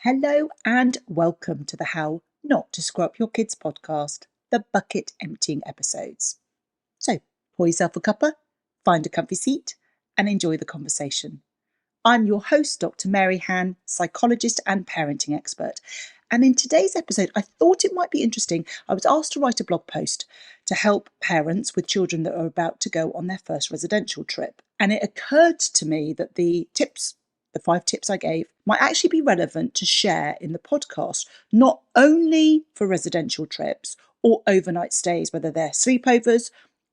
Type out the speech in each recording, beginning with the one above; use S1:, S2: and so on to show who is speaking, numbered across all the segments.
S1: Hello and welcome to the How Not to Screw Up Your Kids podcast, the bucket emptying episodes. So pour yourself a cuppa, find a comfy seat and enjoy the conversation. I'm your host, Dr. Mary Han, psychologist and parenting expert. And in today's episode, I thought it might be interesting. I was asked to write a blog post to help parents with children that are about to go on their first residential trip. And it occurred to me that the 5 tips I gave, might actually be relevant to share in the podcast, not only for residential trips or overnight stays, whether they're sleepovers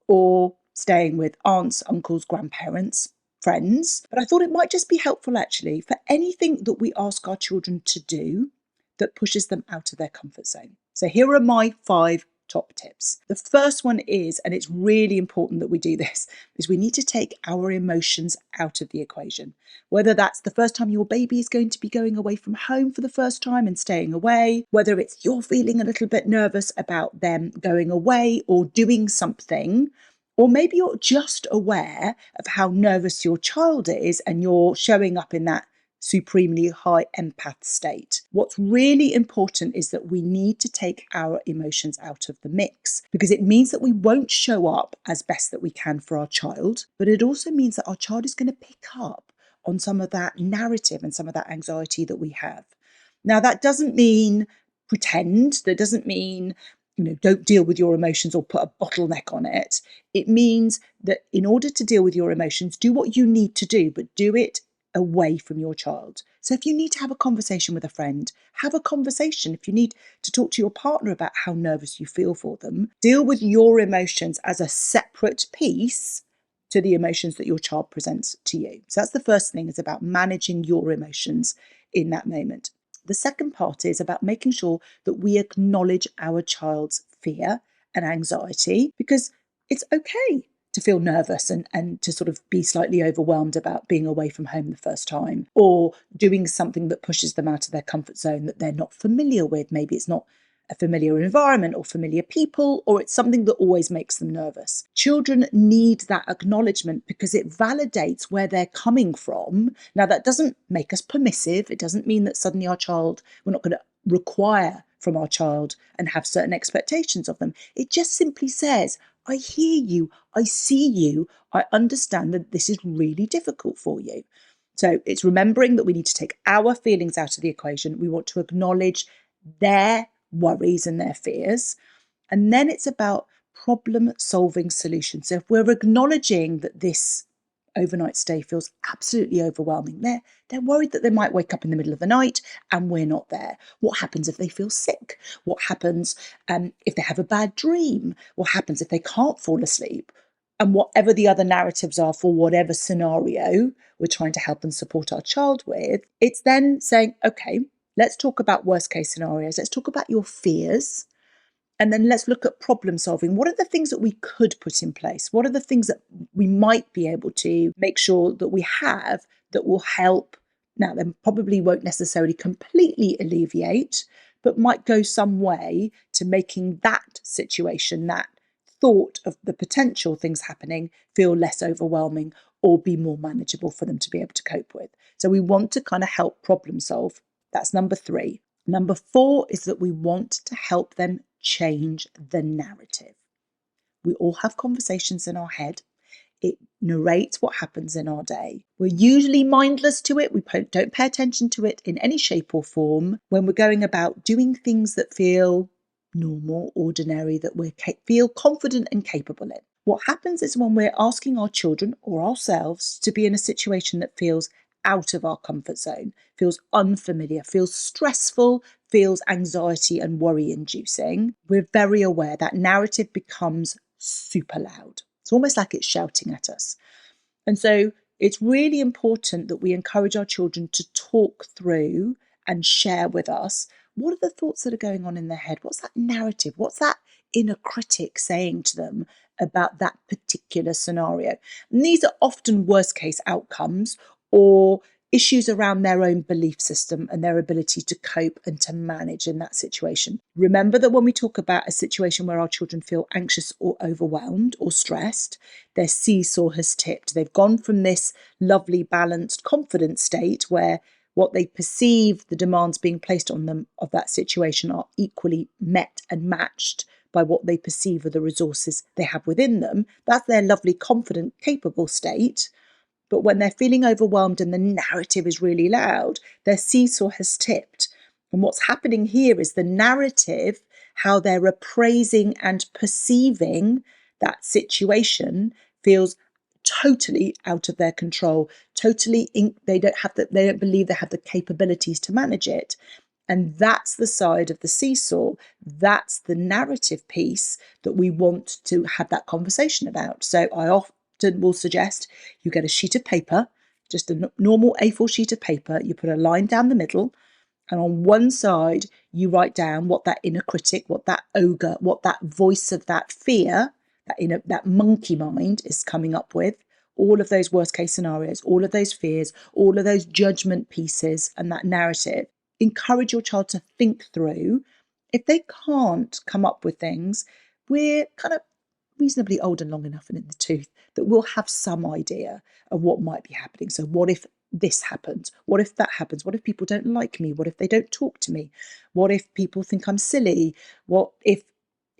S1: or staying with aunts, uncles, grandparents, friends, but I thought it might just be helpful actually for anything that we ask our children to do that pushes them out of their comfort zone. So here are my 5 top tips. The first one is, and it's really important that we do this, is we need to take our emotions out of the equation. Whether that's the first time your baby is going to be going away from home for the first time and staying away, whether it's you're feeling a little bit nervous about them going away or doing something, or maybe you're just aware of how nervous your child is and you're showing up in that supremely high empath state. What's really important is that we need to take our emotions out of the mix, because it means that we won't show up as best that we can for our child, but it also means that our child is going to pick up on some of that narrative and some of that anxiety that we have. Now, that doesn't mean pretend, that doesn't mean don't deal with your emotions or put a bottleneck on it. It means that in order to deal with your emotions, do what you need to do, but do it away from your child. So if you need to have a conversation with a friend, have a conversation. If you need to talk to your partner about how nervous you feel for them, deal with your emotions as a separate piece to the emotions that your child presents to you. So that's the first thing, is about managing your emotions in that moment. The second part is about making sure that we acknowledge our child's fear and anxiety, because it's okay to feel nervous and to sort of be slightly overwhelmed about being away from home the first time, or doing something that pushes them out of their comfort zone that they're not familiar with. Maybe it's not a familiar environment or familiar people, or it's something that always makes them nervous. Children need that acknowledgement because it validates where they're coming from. Now, that doesn't make us permissive. It doesn't mean that suddenly we're not going to require from our child and have certain expectations of them. It just simply says, I hear you, I see you, I understand that this is really difficult for you. So it's remembering that we need to take our feelings out of the equation. We want to acknowledge their worries and their fears. And then it's about problem solving solutions. So if we're acknowledging that this overnight stay feels absolutely overwhelming, they're worried that they might wake up in the middle of the night and we're not there. What happens if they feel sick? What happens if they have a bad dream? What happens if they can't fall asleep? And whatever the other narratives are for whatever scenario we're trying to help and support our child with, it's then saying, okay, let's talk about worst case scenarios. Let's talk about your fears. And then let's look at problem solving. What are the things that we could put in place? What are the things that we might be able to make sure that we have that will help? Now, they probably won't necessarily completely alleviate, but might go some way to making that situation, that thought of the potential things happening, feel less overwhelming or be more manageable for them to be able to cope with. So we want to kind of help problem solve. That's number 3. Number 4 is that we want to help them change the narrative. We all have conversations in our head. It narrates what happens in our day. We're usually mindless to it. We don't pay attention to it in any shape or form when we're going about doing things that feel normal, ordinary, that we feel confident and capable in. What happens is when we're asking our children or ourselves to be in a situation that feels out of our comfort zone, feels unfamiliar, feels stressful, feels anxiety and worry inducing, we're very aware that narrative becomes super loud. It's almost like it's shouting at us. And so it's really important that we encourage our children to talk through and share with us, what are the thoughts that are going on in their head? What's that narrative? What's that inner critic saying to them about that particular scenario? And these are often worst case outcomes or issues around their own belief system and their ability to cope and to manage in that situation. Remember that when we talk about a situation where our children feel anxious or overwhelmed or stressed, their seesaw has tipped. They've gone from this lovely, balanced, confident state where what they perceive the demands being placed on them of that situation are equally met and matched by what they perceive are the resources they have within them. That's their lovely, confident, capable state. But when they're feeling overwhelmed and the narrative is really loud, their seesaw has tipped. And what's happening here is the narrative, how they're appraising and perceiving that situation, feels totally out of their control. They don't believe they have the capabilities to manage it. And that's the side of the seesaw. That's the narrative piece that we want to have that conversation about. So I often will suggest you get a sheet of paper, just a normal A4 sheet of paper. You put a line down the middle, and on one side, you write down what that inner critic, what that ogre, what that voice of that fear, that monkey mind is coming up with. All of those worst case scenarios, all of those fears, all of those judgment pieces and that narrative. Encourage your child to think through. If they can't come up with things, we're kind of reasonably old and long enough and in the tooth that we'll have some idea of what might be happening. So what if this happens? What if that happens? What if people don't like me? What if they don't talk to me? What if people think I'm silly? What if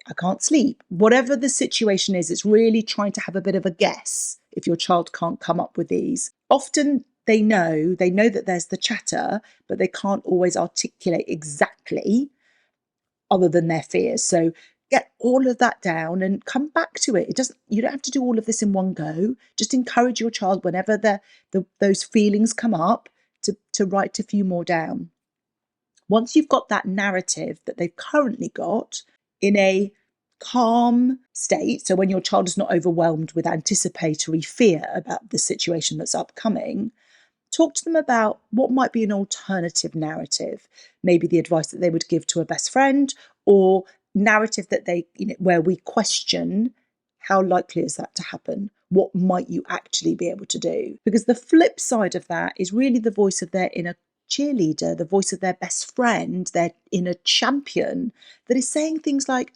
S1: I can't sleep? Whatever the situation is, it's really trying to have a bit of a guess if your child can't come up with these. Often they know that there's the chatter, but they can't always articulate exactly other than their fears. So get all of that down and come back to it. You don't have to do all of this in one go. Just encourage your child whenever those feelings come up to write a few more down. Once you've got that narrative that they've currently got in a calm state, so when your child is not overwhelmed with anticipatory fear about the situation that's upcoming, talk to them about what might be an alternative narrative, maybe the advice that they would give to a best friend, or narrative that where we question how likely is that to happen? What might you actually be able to do? Because the flip side of that is really the voice of their inner cheerleader, the voice of their best friend, their inner champion, that is saying things like,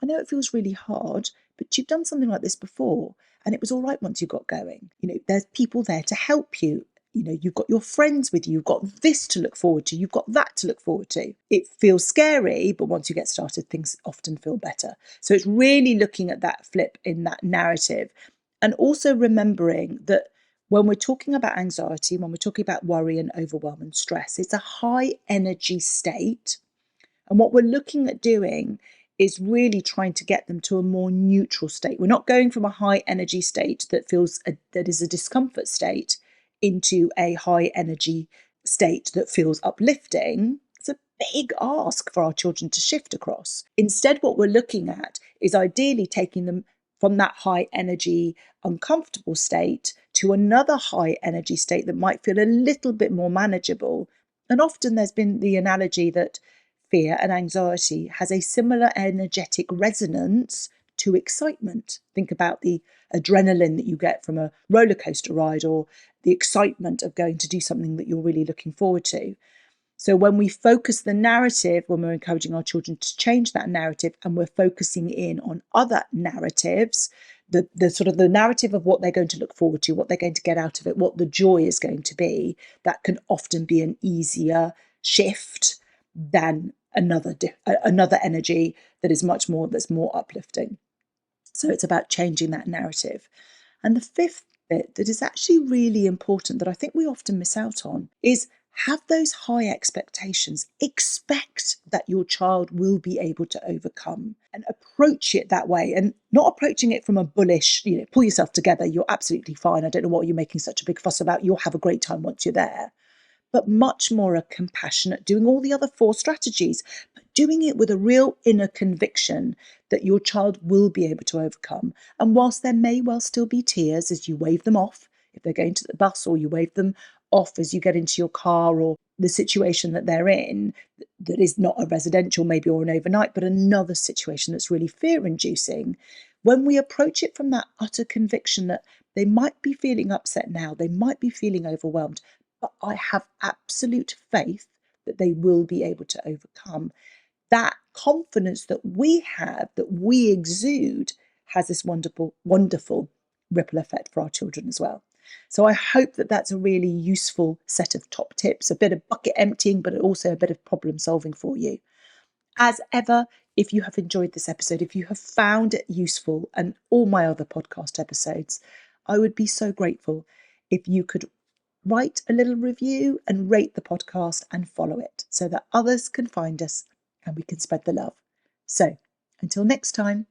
S1: I know it feels really hard, but you've done something like this before and it was all right once you got going. There's people there to help you. You've got your friends with you, you've got this to look forward to, you've got that to look forward to. It feels scary, but once you get started, things often feel better. So it's really looking at that flip in that narrative, and also remembering that when we're talking about anxiety, when we're talking about worry and overwhelm and stress, it's a high energy state. And what we're looking at doing is really trying to get them to a more neutral state. We're not going from a high energy state that is a discomfort state into a high energy state that feels uplifting. It's a big ask for our children to shift across. Instead, what we're looking at is ideally taking them from that high energy, uncomfortable state to another high energy state that might feel a little bit more manageable. And often there's been the analogy that fear and anxiety has a similar energetic resonance to excitement. Think about the adrenaline that you get from a roller coaster ride, or the excitement of going to do something that you're really looking forward to. So when we focus the narrative, when we're encouraging our children to change that narrative, and we're focusing in on other narratives, the sort of the narrative of what they're going to look forward to, what they're going to get out of it, what the joy is going to be, that can often be an easier shift than another energy that's more uplifting. So it's about changing that narrative. And the fifth bit that is actually really important, that I think we often miss out on, is have those high expectations. Expect that your child will be able to overcome, and approach it that way, and not approaching it from a bullish, pull yourself together, you're absolutely fine, I don't know what you're making such a big fuss about, you'll have a great time once you're there. But much more a compassionate, doing all the other 4 strategies, but doing it with a real inner conviction that your child will be able to overcome. And whilst there may well still be tears as you wave them off, if they're going to the bus, or you wave them off as you get into your car, or the situation that they're in, that is not a residential maybe, or an overnight, but another situation that's really fear-inducing, when we approach it from that utter conviction that they might be feeling upset now, they might be feeling overwhelmed, but I have absolute faith that they will be able to overcome. That confidence that we have, that we exude, has this wonderful, wonderful ripple effect for our children as well. So I hope that that's a really useful set of top tips, a bit of bucket emptying, but also a bit of problem solving for you. As ever, if you have enjoyed this episode, if you have found it useful and all my other podcast episodes, I would be so grateful if you could write a little review and rate the podcast and follow it so that others can find us and we can spread the love. So until next time,